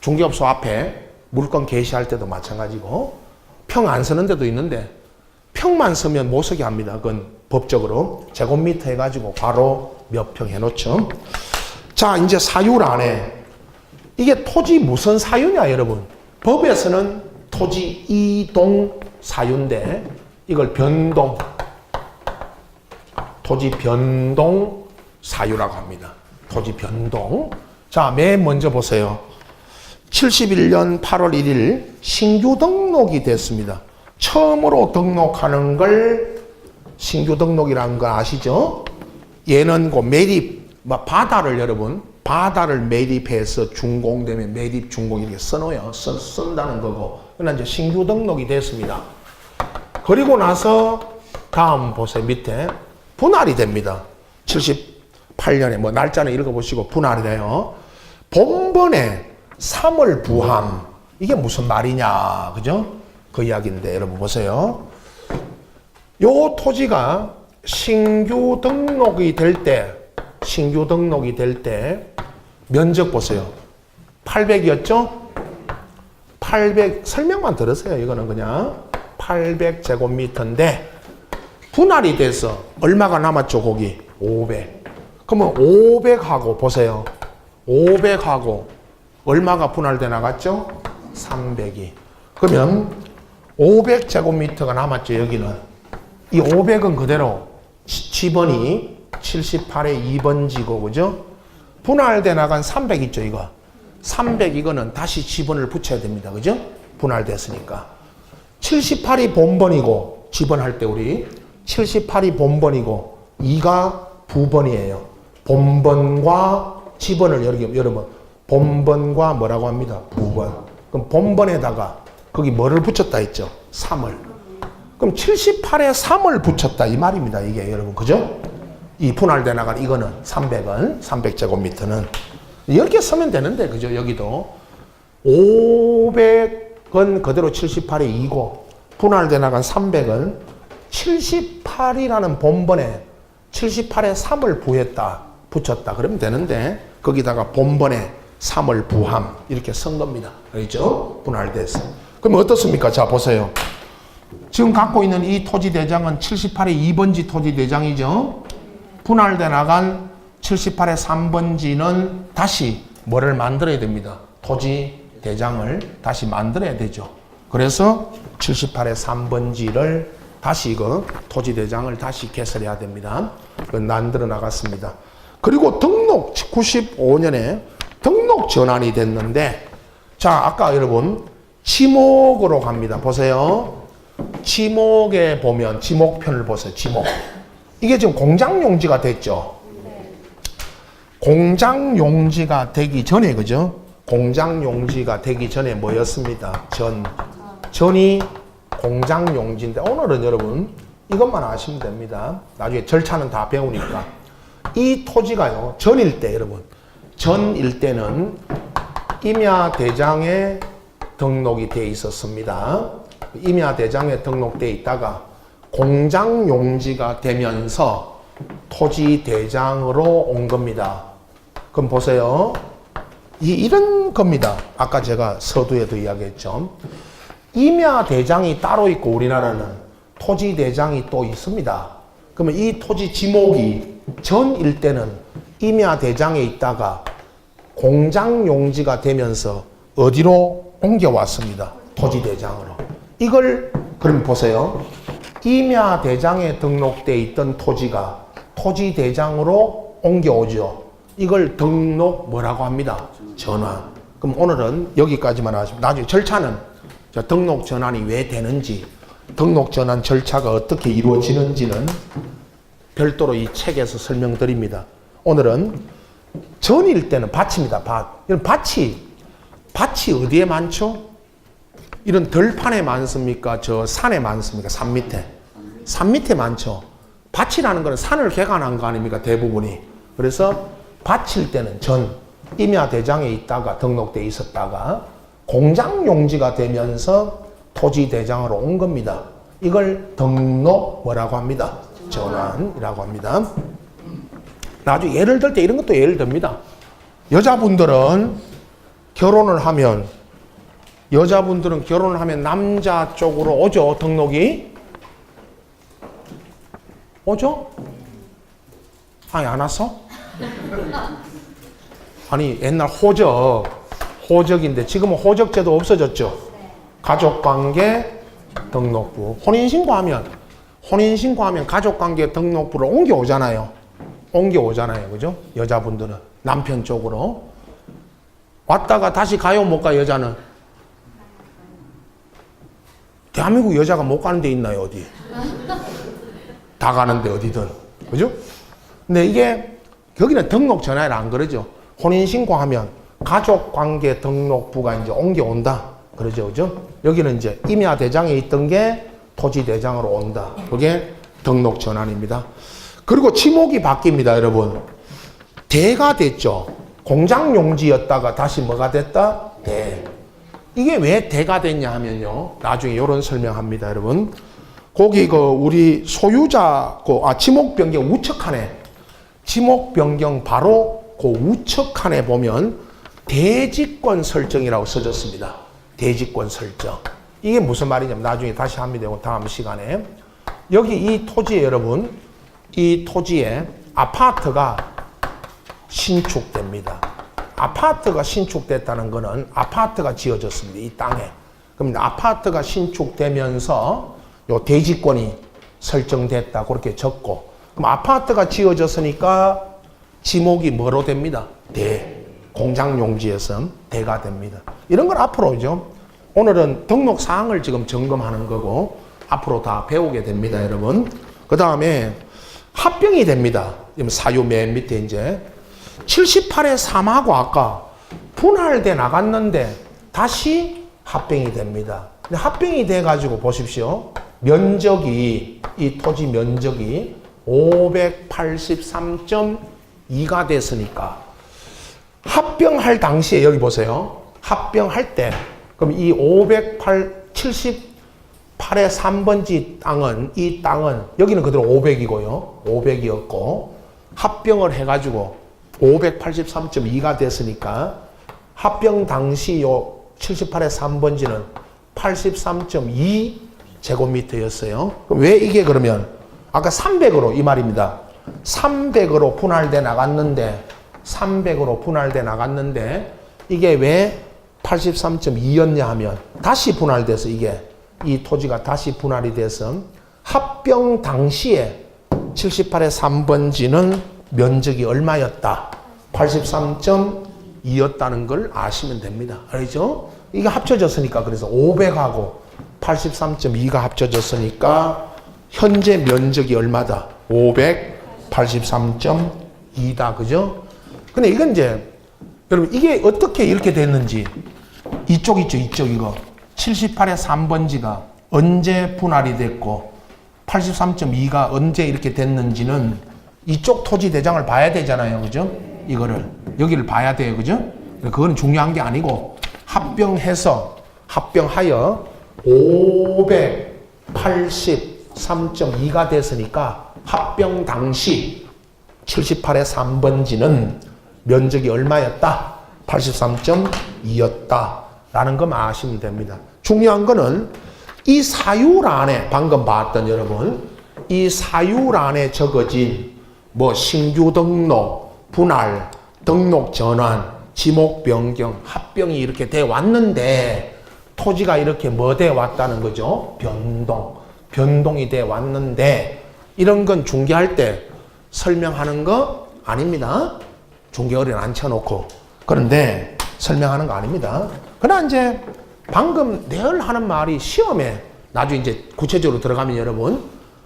중개업소 앞에 물건 게시할 때도 마찬가지고 평 안 쓰는 데도 있는데 평만 쓰면 못 쓰게 합니다. 그건 법적으로 제곱미터 해가지고 괄호 몇 평 해놓죠. 자, 이제 사유 안에 이게 토지 무슨 사유냐 여러분. 법에서는 토지 이동 사유인데 이걸 변동 토지 변동 사유라고 합니다. 토지 변동. 자, 맨 먼저 보세요. 71년 8월 1일 신규 등록이 됐습니다. 처음으로 등록하는 걸 신규 등록이라는 거 아시죠? 얘는 그 매립, 바다를 여러분, 바다를 매립해서 준공되면 매립, 준공 이렇게 써놓아요. 쓴다는 거고. 그러나 이제 신규 등록이 됐습니다. 그리고 나서 다음 보세요. 밑에 분할이 됩니다. 78년에 뭐 날짜는 읽어보시고 분할이 돼요. 본번에 3월 부함. 이게 무슨 말이냐. 그죠? 그 이야기인데 여러분 보세요. 요 토지가 신규 등록이 될 때 면적 보세요. 800이었죠? 800 설명만 들으세요. 이거는 그냥 800제곱미터인데 분할이 돼서 얼마가 남았죠? 거기 500. 그러면 500하고 보세요. 500하고 얼마가 분할돼 나갔죠? 300이. 그러면 500제곱미터가 남았죠. 여기는. 이 500은 그대로 지번이 78의 2번지고 그죠? 분할돼 나간 300 있죠. 이거. 300 이거는 다시 지번을 붙여야 됩니다. 그죠? 분할됐으니까. 78이 본번이고 지번할 때 우리 78이 본번이고 2가 부번이에요. 본번과 지번을 여러분 본번과 뭐라고 합니다. 부번. 그럼 본번에다가 거기 뭐를 붙였다 했죠? 3을. 그럼 78에 3을 붙였다 이 말입니다. 이게 여러분 그죠? 이 분할돼 나간 이거는 300은 300제곱미터는 이렇게 쓰면 되는데 그죠? 여기도 500은 그대로 78에 2고 분할돼 나간 300은 78이라는 본번에 78에 3을 붙였다 그러면 되는데 거기다가 본번에 3을 부함 이렇게 쓴 겁니다. 그렇죠? 분할돼서. 그럼 어떻습니까? 자 보세요. 지금 갖고 있는 이 토지 대장은 78의 2번지 토지 대장이죠. 분할돼 나간 78의 3번지는 다시 뭐를 만들어야 됩니다. 토지 대장을 다시 만들어야 되죠. 그래서 78의 3번지를 다시 이거 토지 대장을 다시 개설해야 됩니다. 만들어 나갔습니다. 그리고 등록 95년에 등록 전환이 됐는데 자 아까 여러분 지목으로 갑니다. 보세요. 지목에 보면 지목편을 보세요. 지목. 이게 지금 공장용지가 됐죠. 공장용지가 되기 전에 그죠? 공장용지가 되기 전에 뭐였습니다? 전이 공장용지인데 오늘은 여러분 이것만 아시면 됩니다. 나중에 절차는 다 배우니까. 이 토지가요. 전일 때 여러분. 전일 때는 임야대장에 등록이 돼 있었습니다. 임야대장에 등록돼 있다가 공장용지가 되면서 토지대장으로 온 겁니다. 그럼 보세요. 이런 겁니다. 아까 제가 서두에도 이야기했죠. 임야대장이 따로 있고 우리나라는 토지대장이 또 있습니다. 그러면 이 토지 지목이 전일 때는 임야대장에 있다가 공장용지가 되면서 어디로 옮겨왔습니다. 토지대장으로. 이걸 그럼 보세요. 임야대장에 등록돼 있던 토지가 토지대장으로 옮겨오죠. 이걸 등록 뭐라고 합니다? 전환. 그럼 오늘은 여기까지만 하시면 나중에 절차는 자, 등록 전환이 왜 되는지, 등록 전환 절차가 어떻게 이루어지는지는 별도로 이 책에서 설명드립니다. 오늘은 전일 때는 밭입니다. 밭. 이런 밭이 어디에 많죠? 이런 들판에 많습니까? 저 산에 많습니까? 산 밑에. 산 밑에 많죠. 밭이라는 거는 산을 개간한 거 아닙니까? 대부분이. 그래서 밭일 때는 임야 대장에 있다가 등록돼 있었다가 공장 용지가 되면서 토지 대장으로 온 겁니다. 이걸 등록 뭐라고 합니다? 전환이라고 합니다. 나중에 예를 들 때 이런 것도 예를 듭니다. 여자분들은 결혼을 하면 남자 쪽으로 오죠. 등록이 오죠? 아니 안 왔어? 아니 옛날 호적인데 지금은 호적제도 없어졌죠. 가족관계 등록부. 혼인신고하면 가족관계 등록부를 옮겨오잖아요. 그죠? 여자분들은 남편 쪽으로 왔다가 다시 가요, 못 가? 여자는 대한민국 여자가 못 가는 데 있나요? 어디? 다 가는데 어디든. 그죠? 근데 이게 여기는 등록 전환이 안 그러죠. 혼인신고하면 가족관계 등록부가 이제 옮겨온다. 그러죠. 그죠? 여기는 이제 임야 대장에 있던 게 토지 대장으로 온다. 그게 등록 전환입니다. 그리고 지목이 바뀝니다, 여러분. 대가 됐죠. 공장 용지였다가 다시 뭐가 됐다? 대. 이게 왜 대가 됐냐 하면요. 나중에 이런 설명합니다, 여러분. 거기 우리 소유자 지목 변경 우측칸에 지목 변경 바로 그 우측칸에 보면 대지권 설정이라고 써졌습니다. 대지권 설정. 이게 무슨 말이냐면 나중에 다시 합니다. 다음 시간에. 여기 이 토지에 여러분, 이 토지에 아파트가 신축됩니다. 아파트가 신축됐다는 것은 아파트가 지어졌습니다. 이 땅에. 그럼 아파트가 신축되면서 요 대지권이 설정됐다. 그렇게 적고. 그럼 아파트가 지어졌으니까 지목이 뭐로 됩니다? 대. 공장용지에서 대가 됩니다. 이런 건 앞으로죠. 오늘은 등록 사항을 지금 점검하는 거고 앞으로 다 배우게 됩니다, 여러분. 그 다음에 합병이 됩니다. 사유 맨 밑에 이제 78의 3하고 아까 분할돼 나갔는데 다시 합병이 됩니다. 합병이 돼가지고 보십시오. 면적이, 이 토지 면적이 583.2가 됐으니까 합병할 당시에 여기 보세요. 합병할 때 그럼 이 78의 3번지 땅은 이 땅은 여기는 그대로 500이고요. 500이었고 합병을 해가지고 583.2가 됐으니까 합병 당시 요 78의 3번지는 83.2 제곱미터였어요. 그럼 왜 이게 그러면 아까 300으로 이 말입니다. 300으로 분할돼 나갔는데 이게 왜 83.2였냐 하면 다시 분할돼서 이게 이 토지가 다시 분할이 돼서 합병 당시에 78의 3번지는 면적이 얼마였다? 83.2였다는 걸 아시면 됩니다. 알죠? 이게 합쳐졌으니까 그래서 500하고 83.2가 합쳐졌으니까 현재 면적이 얼마다? 583.2다. 그죠? 근데 이건 이제 여러분 이게 어떻게 이렇게 됐는지 이쪽 있죠. 이거 78의 3번지가 언제 분할이 됐고 83.2가 언제 이렇게 됐는지는 이쪽 토지 대장을 봐야 되잖아요. 그죠? 이거를 여기를 봐야 돼요. 그죠? 그거는 중요한 게 아니고 합병하여 583.2가 됐으니까 합병 당시 78의 3번지는 면적이 얼마였다? 83.2였다. 라는 것만 아시면 됩니다. 중요한 거는 이 사유란에 방금 봤던 여러분 이 사유란에 적어진 뭐 신규 등록, 분할, 등록 전환, 지목 변경, 합병이 이렇게 돼 왔는데 토지가 이렇게 뭐 돼 왔다는 거죠? 변동이 돼 왔는데 이런 건 중개할 때 설명하는 거 아닙니다. 중개어리는 앉혀놓고 그런데 설명하는 거 아닙니다. 그러나 이제 방금 늘 하는 말이 시험에 나중에 이제 구체적으로 들어가면 여러분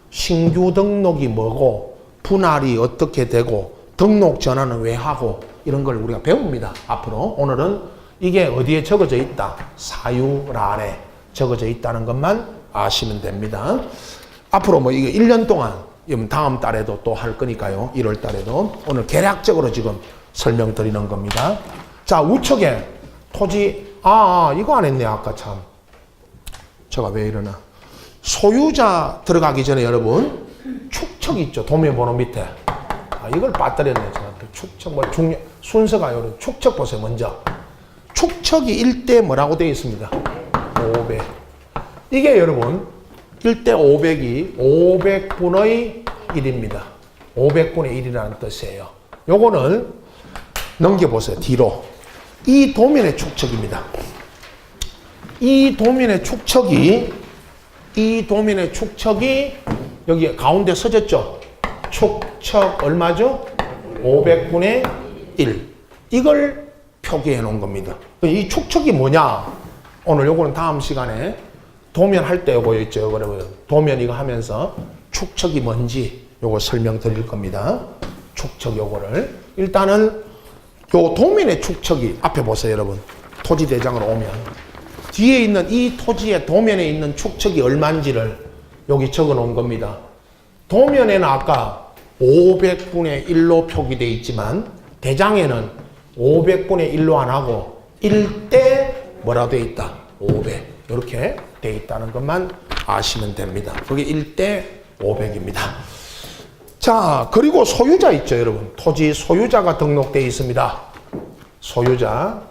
신규 등록이 뭐고 분할이 어떻게 되고 등록 전환은 왜 하고 이런 걸 우리가 배웁니다. 앞으로 오늘은 이게 어디에 적어져 있다. 사유란에 적어져 있다는 것만 아시면 됩니다. 앞으로 뭐 이거 1년 동안 다음 달에도 또 할 거니까요. 1월 달에도 오늘 개략적으로 지금 설명드리는 겁니다. 자, 우측에 토지 이거 안 했네. 아까 참 제가 왜 이러나. 소유자 들어가기 전에 여러분 축척 있죠. 도면번호 밑에. 이걸 빠뜨렸네. 제가 축척 뭐 순서가 요런 축척 보세요. 먼저 축척이 1대 뭐라고 되어 있습니다. 500. 이게 여러분 1대 500이 500분의 1입니다. 500분의 1이라는 뜻이에요. 요거는 넘겨보세요. 뒤로. 이 도면의 축척입니다. 이 도면의 축척이 여기 가운데 써졌죠? 축척 얼마죠? 500분의 1. 이걸 표기해 놓은 겁니다. 이 축척이 뭐냐? 오늘 요거는 다음 시간에 도면 할 때 요거 있죠. 여러분. 도면 이거 하면서 축척이 뭔지 요거 설명드릴 겁니다. 축척 요거를. 일단은 요 도면의 축척이 앞에 보세요, 여러분. 토지 대장으로 오면 뒤에 있는 이 토지의 도면에 있는 축척이 얼마인지를 여기 적어 놓은 겁니다. 도면에는 아까 500분의 1로 표기되어 있지만 대장에는 500분의 1로 안 하고 1대 뭐라 되어 있다? 500. 이렇게 되어 있다는 것만 아시면 됩니다. 그게 1대 500입니다. 자, 그리고 소유자 있죠, 여러분. 토지 소유자가 등록되어 있습니다. 소유자.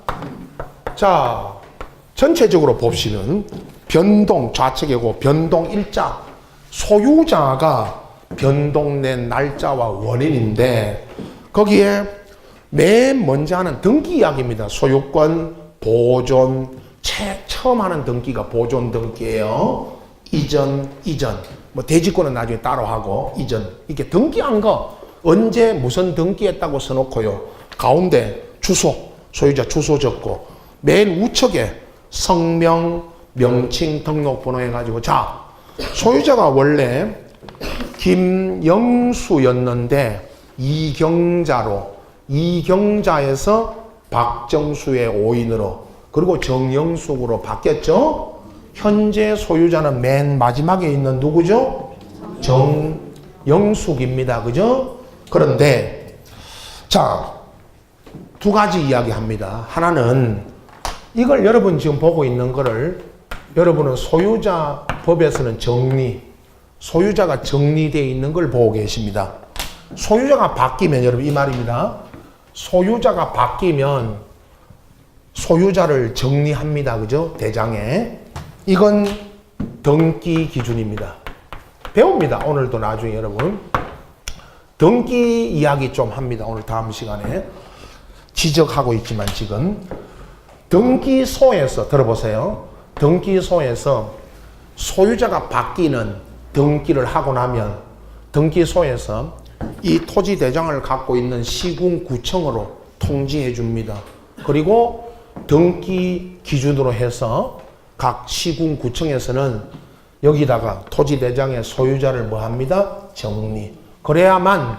자, 전체적으로 보시면 변동 좌측이고 변동 일자. 소유자가 변동된 날짜와 원인인데 거기에 맨 먼저 하는 등기 이야기입니다. 소유권, 보존, 처음 하는 등기가 보존 등기예요. 이전. 뭐 대지권은 나중에 따로 하고 이전. 이렇게 등기한 거 언제 무슨 등기했다고 써놓고요. 가운데 주소, 소유자 주소 적고 맨 우측에 성명, 명칭, 등록번호 해가지고 자, 소유자가 원래 김영수였는데 이경자에서 박정수의 오인으로 그리고 정영숙으로 바뀌었죠. 현재 소유자는 맨 마지막에 있는 누구죠? 정영숙입니다. 그죠? 그런데 자, 두 가지 이야기합니다. 하나는 이걸 여러분 지금 보고 있는 거를 여러분은 소유자 법에서는 소유자가 정리되어 있는 걸 보고 계십니다. 소유자가 바뀌면 여러분 이 말입니다. 소유자가 바뀌면 소유자를 정리합니다. 그죠? 대장에. 이건 등기 기준입니다. 배웁니다. 오늘도 나중에 여러분. 등기 이야기 좀 합니다. 오늘 다음 시간에. 지적하고 있지만 지금. 등기소에서 들어보세요. 등기소에서 소유자가 바뀌는 등기를 하고 나면 등기소에서 이 토지 대장을 갖고 있는 시군구청으로 통지해 줍니다. 그리고 등기 기준으로 해서 각 시군구청에서는 여기다가 토지 대장의 소유자를 뭐 합니다? 정리. 그래야만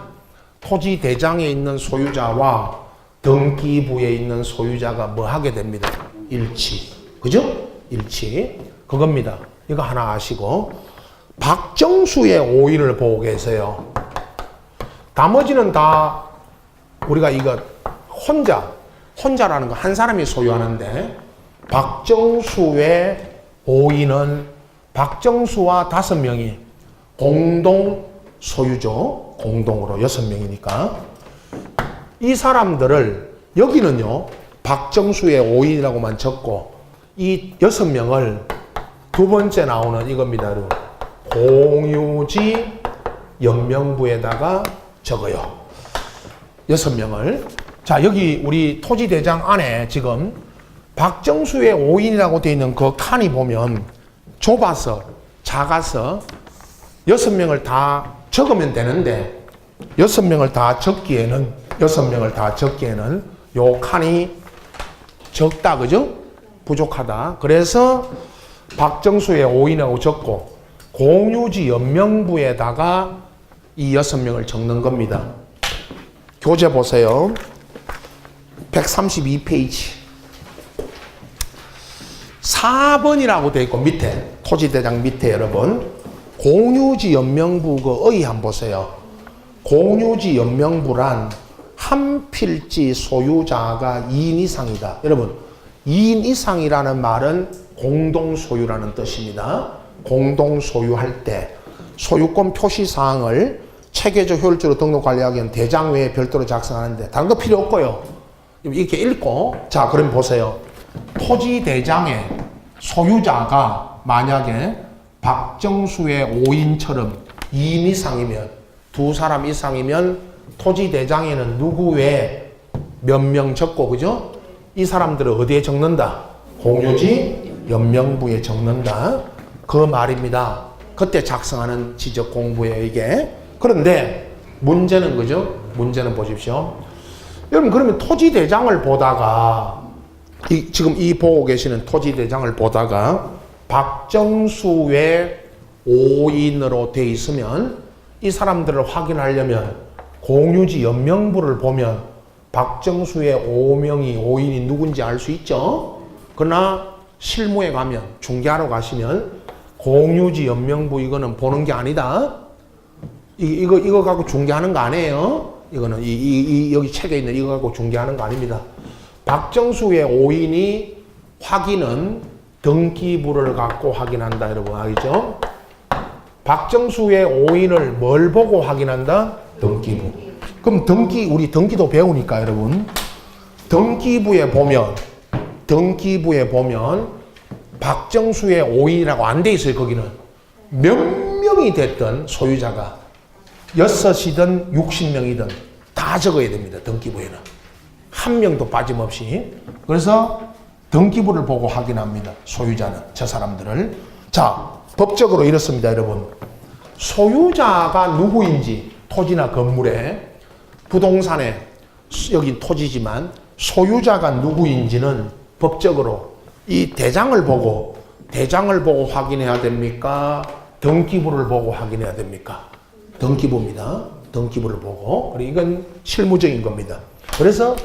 토지 대장에 있는 소유자와 등기부에 있는 소유자가 뭐 하게 됩니다? 일치. 그죠? 일치. 그겁니다. 이거 하나 아시고 박정수의 오인을 보고 계세요. 나머지는 다 우리가 이거 혼자라는 거 한 사람이 소유하는데 박정수의 오인은 박정수와 5명이 공동 소유죠. 공동으로 6명이니까 이 사람들을 여기는요 박정수의 오인이라고만 적고 이 6명을 두 번째 나오는 이겁니다. 여러분. 공유지 연명부에다가 적어요. 6명을. 자, 여기 우리 토지대장 안에 지금 박정수의 오인이라고 되어 있는 그 칸이 보면 좁아서 작아서 6명을 다 적으면 되는데 6명을 다 적기에는 요 칸이 적다. 그죠? 부족하다. 그래서 박정수의 5인하고 적고 공유지 연명부에다가 이 6명을 적는 겁니다. 교재 보세요. 132페이지. 4번이라고 되어 있고 밑에 토지대장 밑에 여러분 공유지 연명부 그 의 한번 보세요. 공유지 연명부란 한 필지 소유자가 2인 이상이다. 여러분 2인 이상이라는 말은 공동 소유라는 뜻입니다. 공동 소유할 때 소유권 표시 사항을 체계적 효율적으로 등록 관리하기 위한 대장 외에 별도로 작성하는데 다른 거 필요 없고요. 이렇게 읽고 자 그럼 보세요. 토지 대장의 소유자가 만약에 박정수의 5인처럼 2인 이상이면 두 사람 이상이면 토지 대장에는 누구 외에 몇 명 적고 그죠? 이 사람들을 어디에 적는다? 공유지 연명부에 적는다. 그 말입니다. 그때 작성하는 지적 공부예요 이게. 그런데 문제는 그죠? 문제는 보십시오. 여러분 그러면 토지 대장을 보다가 지금 이 보고 계시는 토지 대장을 보다가 박정수의 5인으로 돼 있으면 이 사람들을 확인하려면 공유지 연명부를 보면 박정수의 5인이 누군지 알 수 있죠. 그러나 실무에 가면 중개하러 가시면 공유지 연명부 이거는 보는 게 아니다. 이거 갖고 중개하는 거 아니에요. 이거는 여기 책에 있는 이거 갖고 중개하는 거 아닙니다. 박정수의 5인이 확인은 등기부를 갖고 확인한다. 여러분 알겠죠? 박정수의 5인을 뭘 보고 확인한다? 등기부. 그럼 우리 등기도 배우니까 여러분 등기부에 보면 박정수의 5인이라고 안 돼 있어요. 거기는 몇 명이 됐든 소유자가 6이든 60명이든 다 적어야 됩니다. 등기부에는 한 명도 빠짐없이. 그래서 등기부를 보고 확인합니다. 소유자는 저 사람들을. 자 법적으로 이렇습니다. 여러분 소유자가 누구인지 토지나 건물에 부동산에 여기 토지지만 소유자가 누구인지는 법적으로 이 대장을 보고 확인해야 됩니까? 등기부를 보고 확인해야 됩니까? 등기부입니다. 등기부를 보고. 이건 실무적인 겁니다. 그래서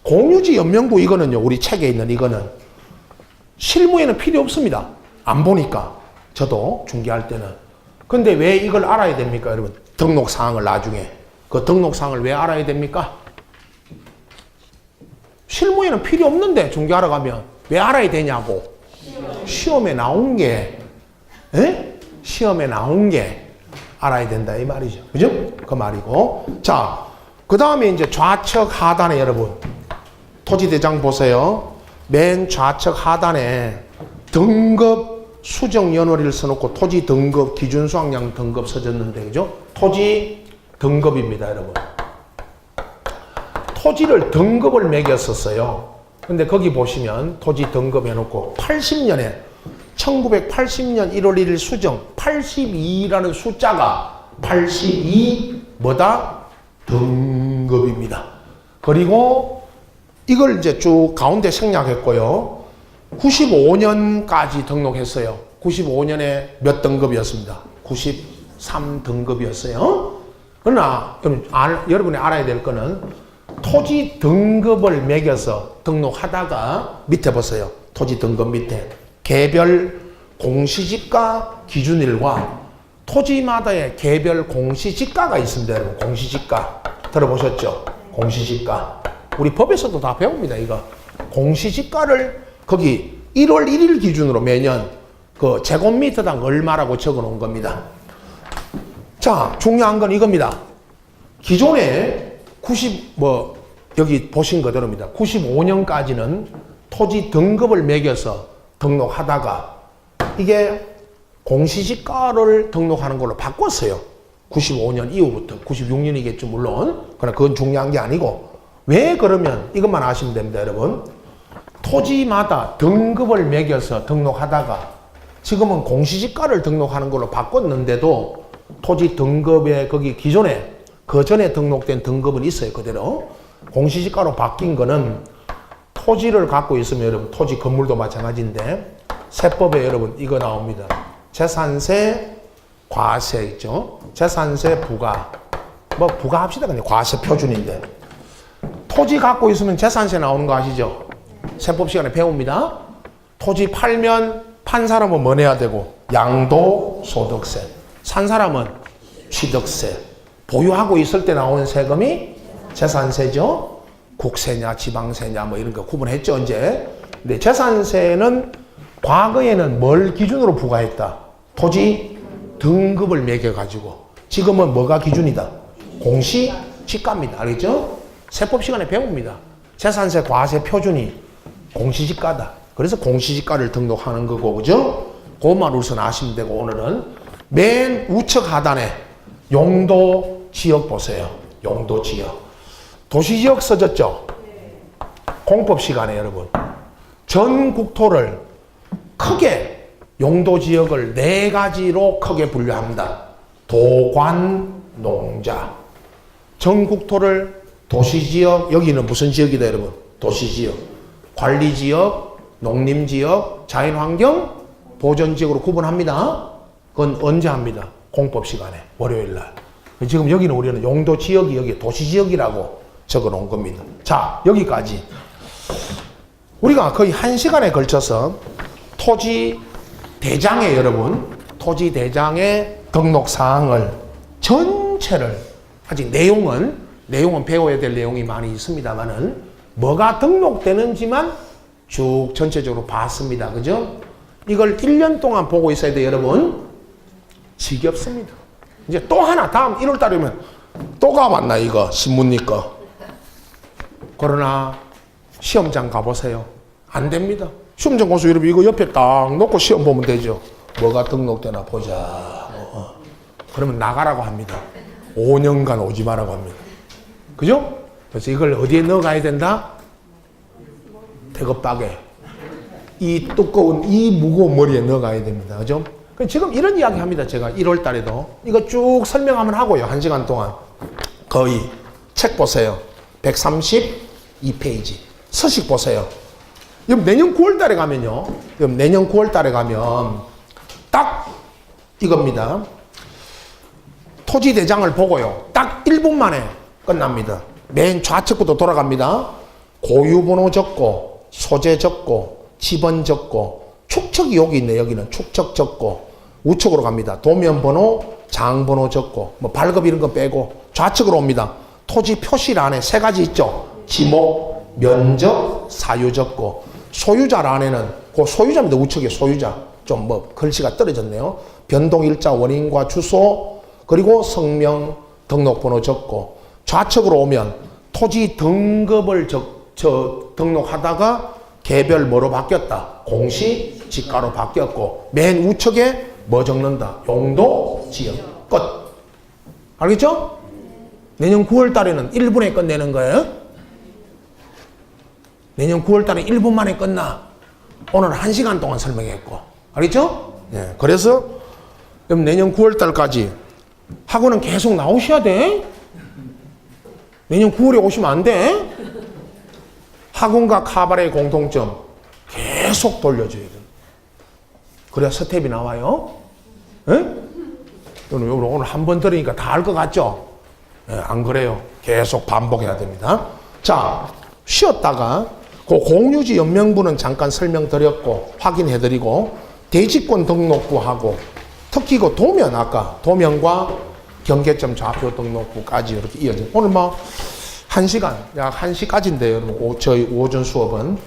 공유지 연명부 이거는요. 우리 책에 있는 이거는 실무에는 필요 없습니다. 안 보니까. 저도 중개할 때는. 근데 왜 이걸 알아야 됩니까? 여러분 등록사항을 나중에. 그 등록사항을 왜 알아야 됩니까? 실무에는 필요 없는데 중개하러 가면 왜 알아야 되냐고. 시험에 나온 게 시험에 나온 게 알아야 된다 이 말이죠. 그죠? 그 말이고. 자, 그 다음에 이제 좌측 하단에 여러분 토지대장 보세요. 맨 좌측 하단에 등급 수정 연월일 써놓고 토지 등급 기준 수확량 등급 써졌는데 그죠? 토지 등급입니다 여러분. 토지를 등급을 매겼었어요. 근데 거기 보시면 토지 등급 해놓고 1980년 1월 1일 수정 82라는 숫자가 82 뭐다? 등급입니다. 그리고 이걸 이제 쭉 가운데 생략했고요. 95년까지 등록했어요. 95년에 몇 등급이었습니다. 93등급이었어요. 그러나 여러분이 알아야 될 거는 토지 등급을 매겨서 등록하다가 밑에 보세요. 토지 등급 밑에 개별 공시지가 기준일과 토지마다의 개별 공시지가가 있습니다. 여러분 공시지가 들어보셨죠? 공시지가 우리 법에서도 다 배웁니다. 이거 공시지가를 거기 1월 1일 기준으로 매년 그 제곱미터당 얼마라고 적어 놓은 겁니다. 자, 중요한 건 이겁니다. 기존에 여기 보신 그대로입니다. 95년까지는 토지 등급을 매겨서 등록하다가 이게 공시지가를 등록하는 걸로 바꿨어요. 95년 이후부터. 96년이겠죠, 물론. 그러나 그건 중요한 게 아니고. 왜 그러면 이것만 아시면 됩니다, 여러분. 토지마다 등급을 매겨서 등록하다가 지금은 공시지가를 등록하는 걸로 바꿨는데도 토지 등급에 거기 기존에 그 전에 등록된 등급은 있어요, 그대로. 공시지가로 바뀐 거는 토지를 갖고 있으면 여러분, 토지 건물도 마찬가지인데, 세법에 여러분, 이거 나옵니다. 재산세, 과세 있죠? 재산세, 부가. 뭐, 부가 합시다. 근데 과세 표준인데. 토지 갖고 있으면 재산세 나오는 거 아시죠? 세법 시간에 배웁니다. 토지 팔면, 판 사람은 뭐 내야 되고, 양도소득세. 산 사람은 취득세. 보유하고 있을 때 나오는 세금이 재산세죠. 국세냐, 지방세냐, 뭐 이런 거 구분했죠, 언제? 근데 재산세는 과거에는 뭘 기준으로 부과했다? 토지 등급을 매겨가지고. 지금은 뭐가 기준이다? 공시지가입니다. 알겠죠? 세법 시간에 배웁니다. 재산세 과세 표준이 공시지가다. 그래서 공시지가를 등록하는 거고, 그죠? 그것만 우선 아시면 되고, 오늘은 맨 우측 하단에 용도 지역 보세요. 용도 지역. 도시지역 써졌죠? 공법 시간에 여러분. 전 국토를 크게 용도 지역을 4가지로 크게 분류합니다. 도관, 농자. 전 국토를 도시지역, 여기는 무슨 지역이다 여러분? 도시지역. 관리지역, 농림지역, 자연환경, 보전지역으로 구분합니다. 그건 언제 합니다? 공법 시간에, 월요일날. 지금 여기는 우리는 용도 지역이 여기 도시지역이라고 적어 놓은 겁니다. 자, 여기까지. 우리가 거의 1시간에 걸쳐서 토지 대장에 여러분, 토지 대장의 등록 사항을 전체를, 아직 내용은 배워야 될 내용이 많이 있습니다만은 뭐가 등록되는지만 쭉 전체적으로 봤습니다. 그죠? 이걸 1년 동안 보고 있어야 돼, 여러분. 지겹습니다. 이제 또 하나, 다음 1월 달이면 또 가봤나, 이거, 신문니 거. 그러나, 시험장 가보세요. 안 됩니다. 시험장 가서 여러분, 이거 옆에 딱 놓고 시험 보면 되죠. 뭐가 등록되나 보자. 그러면 나가라고 합니다. 5년간 오지 마라고 합니다. 그죠? 그래서 이걸 어디에 넣어가야 된다? 대급박에. 이 두꺼운, 이 무거운 머리에 넣어가야 됩니다. 그죠? 지금 이런 이야기 합니다. 제가 1월 달에도. 이거 쭉 설명하면 하고요. 1시간 동안. 거의. 책 보세요. 132페이지. 서식 보세요. 여러분, 내년 9월 달에 가면요. 여러분, 내년 9월 달에 가면 딱 이겁니다. 토지 대장을 보고요. 딱 1분 만에 끝납니다. 맨 좌측부터 돌아갑니다. 고유번호 적고, 소재 적고, 지번 적고, 축척이 여기 있네. 여기는 축척 적고, 우측으로 갑니다. 도면번호, 장번호 적고, 뭐 발급 이런 거 빼고 좌측으로 옵니다. 토지 표시란에 3가지 있죠. 지목, 면적, 사유 적고, 소유자란에는 그 소유자입니다. 우측에 소유자. 좀 뭐 글씨가 떨어졌네요. 변동일자, 원인과 주소, 그리고 성명, 등록번호 적고, 좌측으로 오면 토지 등급을 등록하다가 개별 뭐로 바뀌었다? 공시지가로 바뀌었고, 맨 우측에 뭐 적는다? 용도 지역. 끝. 알겠죠? 내년 9월 달에는 1분에 끝내는 거예요. 내년 9월 달에 1분 만에 끝나. 오늘 1시간 동안 설명했고. 알겠죠? 네. 그래서 내년 9월 달까지 학원은 계속 나오셔야 돼. 내년 9월에 오시면 안 돼. 학원과 카바레의 공통점 계속 돌려줘야 돼. 그래야 스텝이 나와요. 예? 오늘 한 번 들으니까 다 알 것 같죠? 예, 안 그래요. 계속 반복해야 됩니다. 자, 쉬었다가 그 공유지 연명부는 잠깐 설명드렸고 확인해드리고, 대지권 등록부하고 특히 그 도면, 아까 도면과 경계점 좌표 등록부까지 이렇게 이어져요. 오늘 뭐 1시간, 약 1시까지인데요. 여러분, 저희 오전 수업은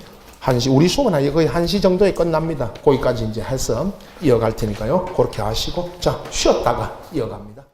1시, 우리 수업은 거의 1시 정도에 끝납니다. 거기까지 이제 해서 이어갈 테니까요. 그렇게 하시고, 자, 쉬었다가 이어갑니다.